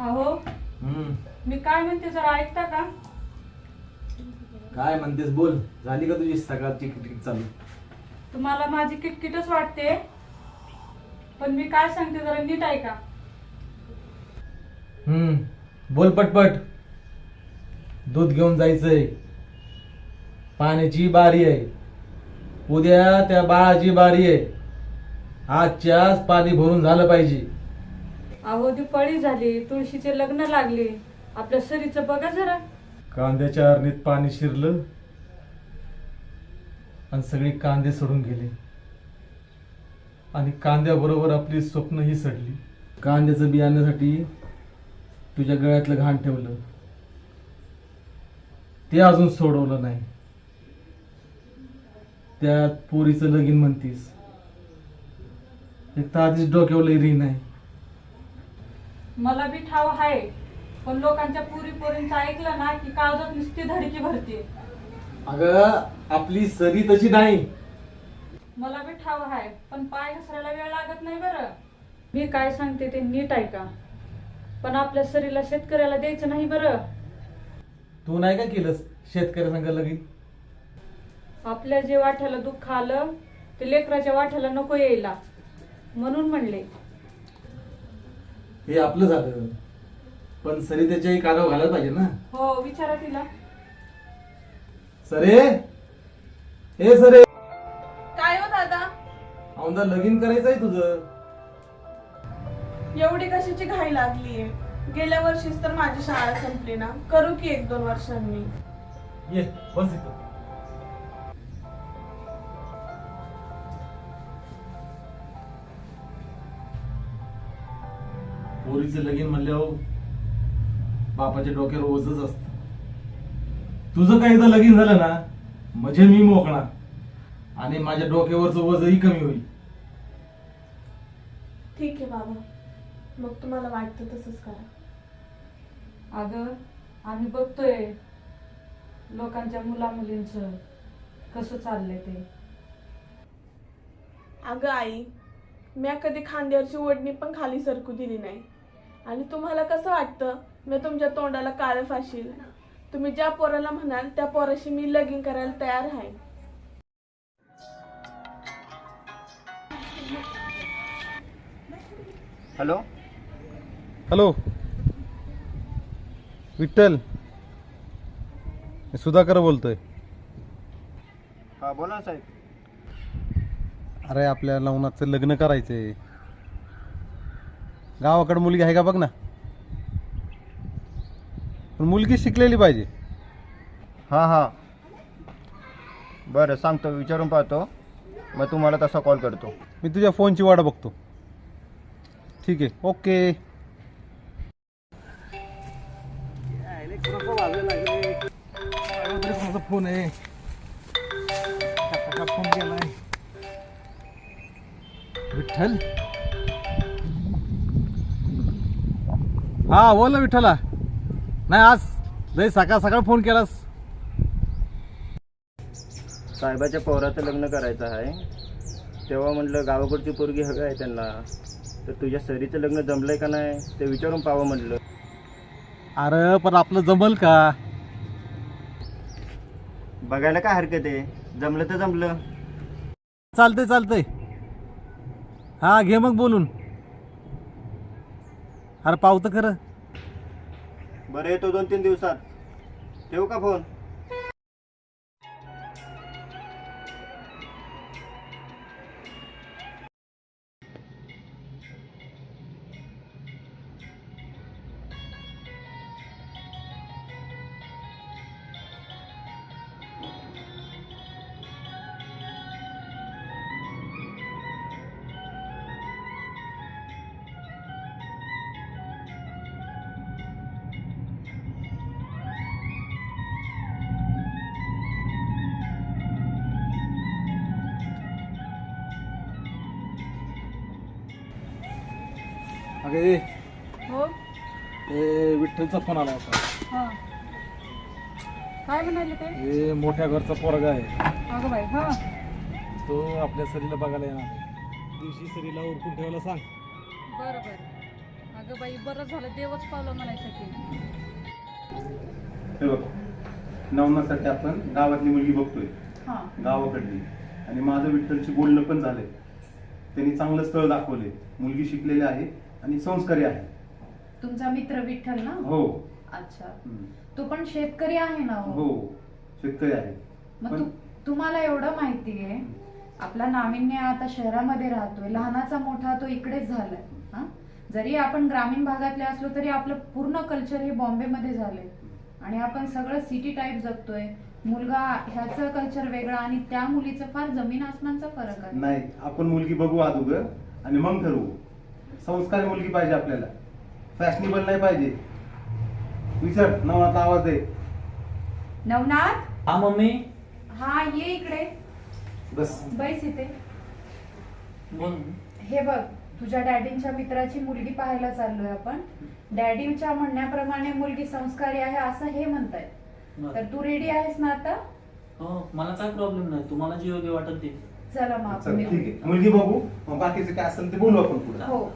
अहो मी काय म्हणते जरा ऐकता का? काय म्हणतेस बोल. झाली का तुझी सकाळची किटकिट चालू? तुम्हाला माझी किटकिटच वाटते, पण मी काय सांगते जरा नीट ऐका. बोल पटपट. दूध घेऊन जायचंय, पाण्याची बारी आहे, उद्या त्या बाळाची बारी आहे. आजच्याच पाणी भरून झालं पाहिजे. अहो दिवाळी झाली, तुळशीचे लग्न लागले, आपल्या सरीचं बघा जरा. कांद्याच्या अरणीत पाणी शिरलं आणि सगळी कांदे सोडून गेले, आणि कांद्याबरोबर आपली स्वप्नही सडली. कांद्याचं बियाण्यासाठी तुझ्या गळ्यातलं घाण ठेवलं, ते अजून सोडवलं नाही. त्यात पोरीचं लगीन म्हणतीस. एक तर आधीच डोक्यावर लई नाही. मला बी ठाव आहे, पण लोकांच्या पुरी पोरींचं ऐकलं ना की काळजात नुसती धडकी भरते. अगं आपली सरी तशी नाही. मला बी ठाव आहे, पण पाय घसरायला वेळ लागत नाही बरं. मी काय सांगते ते नीट ऐका. पण आपल्या सरीला शेतकऱ्याला द्यायचं नाही बरं. तू नाही का केलंस शेतकऱ्या संग लगीन? आपल्या जे वाट्याला दुःख आलं ते लेकराच्या वाट्याला नको यायला, म्हणून म्हणले. हे आपलं झालं, पण सरी त्याच्याही कानावर घालायला पाहिजे ना. हो विचारा तिला. सरे, हे सरे, काय हो दादा, औंदा लगीन करायचंय तुझं. एवढी कशाची घाई लागलीये? गेल्या वर्षीच तर माझी शाळा संपली ना. करू की 1-2 वर्षांनी. ये बस इथं. पोरीचं लगीन म्हणल्यावर बापाच्या डोक्यावर ओझच असत. तुझं काही एकदा लगीन झालं ना म्हणजे मी मोकळा, आणि माझ्या डोक्यावरचं ओझही कमी होईल. ठीक आहे बाबा, मग तुम्हाला वाटतं तसंच करा. अगं आम्ही बघतोय लोकांच्या मुला मुलींचं कसं चाललंय ते. अगं आई, मी कधी खांद्यावरची ओढणी पण खाली सरकू दिली नाही. आणि तुम्हाला कसं वाटतं मी तुमच्या तोंडाला काळं फाशील? तुम्ही ज्या पोराला म्हणाल त्या पोराशी मी लगीन करायला तयार आहे. हॅलो हॅलो विठ्ठल, मी सुधाकर बोलतोय. हां बोला ना साहेब. अरे आपल्या लग्नाचं लग्न करायचंय. गावाकडे मुलगी आहे का बघ ना, पण मुलगी शिकलेली पाहिजे. हां हां बरं सांगतो, विचारून पाहतो, मग तुम्हाला तसा कॉल करतो. मी तुझ्या फोनची वाट बघतो. ठीक आहे, ओके. फोन आहे, फोन केलाय. विठ्ठल, हा बोल ना विठ्ठला. नाही आज लय सकाळ सकाळ फोन केलास. साहेबाच्या पोराचं लग्न करायचं आहे, तेव्हा म्हटलं गावाकडची पोरगी हवी आहे त्यांना, तर तुझ्या सरीचं लग्न जमलंय का नाही ते विचारून पाहावं म्हटलं. अरे पण आपलं जमल का? बघायला काय हरकत आहे, जमलं तर जमलं. चालतंय चालतंय. हा घे मग बोलून. अरे पावतं खरं. बरं येतो 2-3 दिवसात. ठेवू का फोन? अगे हो विठ्ठलचा फोन आला होता. हा काय म्हणाले ते? हे मोठ्या घरचा पोरगा आहे, अगं बाई. हा तो आपल्या सरीला बघायला येणार आहे. दिवशी सरीला ओळखून ठेवायला सांग. बरं बरं. अगं बाई, बरं झालं, देवच पावलं म्हणायचं की. हे बघ, नवनासाठी आपण गावातली मुलगी बघतोय, हा. गावाकडली. आणि माझं विठ्ठलशी बोलणं पण झालंय. त्यांनी चांगलं स्थळ दाखवले. मुलगी शिकलेली आहे आणि संस्कारी आहे. तुमचा मित्र विठ्ठल ना? हो. अच्छा. हम्म. तो पण शेतकरी आहे ना? हो, शेतकरी आहे. मग तुम्हाला एवढं माहितीये, आपला नाविन्य आता शहरामध्ये राहतोय, लहानाचा मोठा तो इकडेच झालाय. हा, जरी आपण ग्रामीण भागातले असलो तरी आपलं पूर्ण कल्चर हे बॉम्बेमध्ये झालंय आणि आपण सगळं सिटी टाईप जगतोय. मुलगा ह्याचं कल्चर वेगळं आणि त्या मुलीचं फार जमीन आसमानचा फरक आहे. नाही, आपण मुलगी बघू अगोदर आणि मग ठरवू. संस्कारी मुलगी पाहिजे आपल्याला, फॅशनेबल नाही पाहिजे. विचार, नवनाथ आवाज दे. नवनाथ, हा मम्मी. हा ये इकडे, बस. बैस इथे. बोल. हे बघ, तुझ्या डॅडींच्या मित्राची मुलगी पाहायला चाललोय आपण. डॅडींच्या म्हणण्याप्रमाणे मुलगी संस्कारी आहे असं हे म्हणतायत. तर तू रेडी आहेस ना आता? हो, मला काय प्रॉब्लेम नाही, तुम्हाला जे योग्य वाटेल ते. चला मग चल, आपण ठीक निघू. आहे, मुलगी बघू, मग बाकीचं काय असेल ते बोलू आपण पुढे. हो.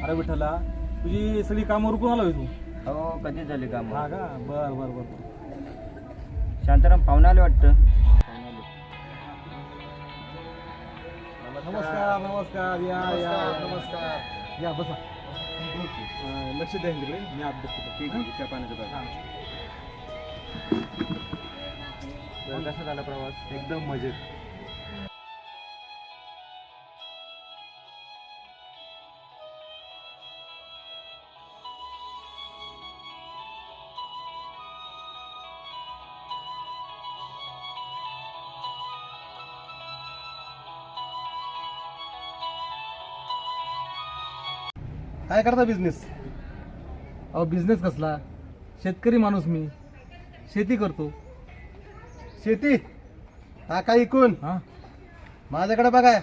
अरे विठ्ठला, तुझी सगळी कामं रुकून आलो तू. हो, कधी झाले काम? हा का? बर बर बर. शांताराम, पाहुणे आले वाटतं. नमस्कार नमस्कार, या या. नमस्कार, या बसा. लक्ष द्या तिकडे, मी आत बघतो. ठीक आहे, त्या पाण्याचं बघ. कसा झाला प्रवास? एकदम मजेत. काय करता बिझनेस? अहो, बिझनेस कसला? शेतकरी माणूस मी, शेती करतो. शेती? हा, काय इकून? हा, माझ्याकडे बघा,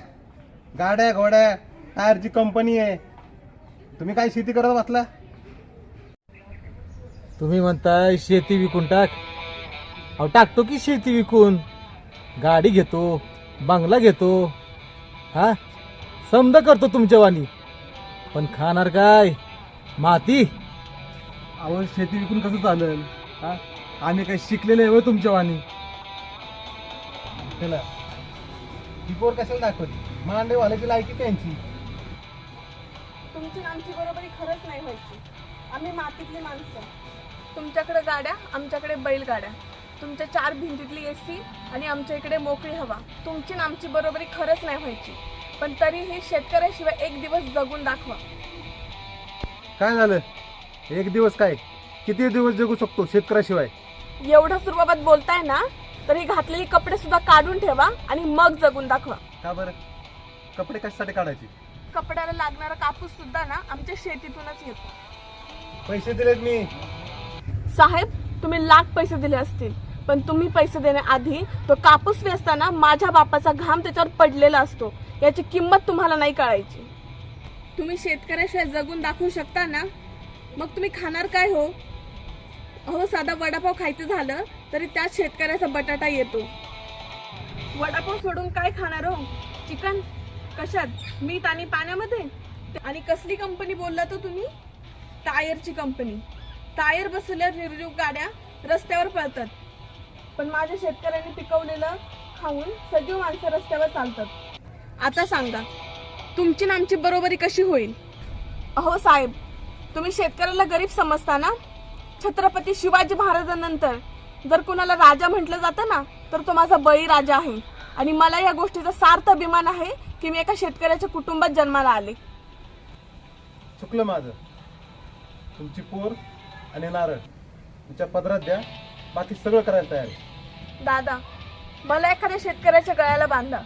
गाड्या घोड्या टायरची कंपनी आहे. तुम्ही काय शेती करत बसला? तुम्ही म्हणताय शेती विकून टाक. अहो, टाकतो की शेती विकून. गाडी घेतो, बंगला घेतो, हा, समजा करतो तुमच्या वाणी. पण खाणार काय? माती. अहो, शेती विकून कसं चालेल? हा, आम्ही काही शिकलेले आहे तुमच्या वाणी. त्याला रिपोर्ट कशाला दाखवली? मांडे वाल्याची लायकी त्यांची. तुमची आणि आमची बरोबरी खरंच नाही व्हायची. आम्ही मातीतली माणसं. तुमच्याकडे गाड्या, आमच्याकडे बैलगाड्या. तुमच्या 4 भिंतीतली एसी आणि आमच्या इकडे मोकळी हवा. तुमची आणि आमची बरोबरी खरंच नाही व्हायची. पण तरीही शेतकऱ्याशिवाय एक दिवस जगून दाखवा. काय झालं? एक दिवस काय, किती दिवस जगू शकतो शेतकऱ्याशिवाय? एवढं सुरुवात बोलताय ना, तर ही घातलेली कपडे सुद्धा काढून ठेवा आणि मग जगून दाखवा. का बरं? कपडे कशासाठी काढायचे? कपड्याला लागणारा कापूस सुद्धा ना आमच्या शेतीतूनच येतो. पैसे दिलेत मी. साहेब, तुम्ही लाख पैसे दिले असतील, पण तुम्ही पैसे देण्याआधी तो कापूस वेचताना माझ्या बापाचा घाम त्याच्यावर पडलेला असतो. याची किंमत तुम्हाला नाही कळायची. तुम्ही शेतकऱ्याशिवाय जगून दाखवू शकता ना, मग तुम्ही खाणार काय हो? अहो, साधा वडापाव खायचं झालं तरी त्यात शेतकऱ्याचा बटाटा येतो. वडापाव सोडून काय खाणार हो? चिकन? कशात? मीठ आणि पाण्यामध्ये? आणि कसली कंपनी बोलला तो तुम्ही? टायरची कंपनी. टायर बसवल्यावर निर्जीव गाड्या रस्त्यावर पळतात, पण माझ्या शेतकऱ्यांनी पिकवलेलं खाऊन सजीव माणसं रस्त्यावर चालतात. आता सांगा, तुमची आणि आमची बरोबरी कशी होईल? अहो साहेब, तुम्ही शेतकऱ्याला गरीब समजता ना? छत्रपती शिवाजी महाराजांनंतर जर कुणाला राजा म्हटलं जातं ना, तर तो माझा बळी राजा आहे. आणि मला या गोष्टीचा सार्थ अभिमान आहे की मी एका शेतकऱ्याच्या कुटुंबात जन्माला आले. चुकलं माझं. तुमची पोर आणि नारळ तुमच्या पदरात द्या, बाकी सगळं करायला तयार आहे. दादा, मला एखाद्या शेतकऱ्याच्या गळ्याला बांधा,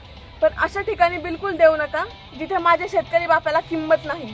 पण अशा ठिकाणी बिलकुल देऊ नका जिथे माझ्या शेतकरी बापाला किंमत नाही.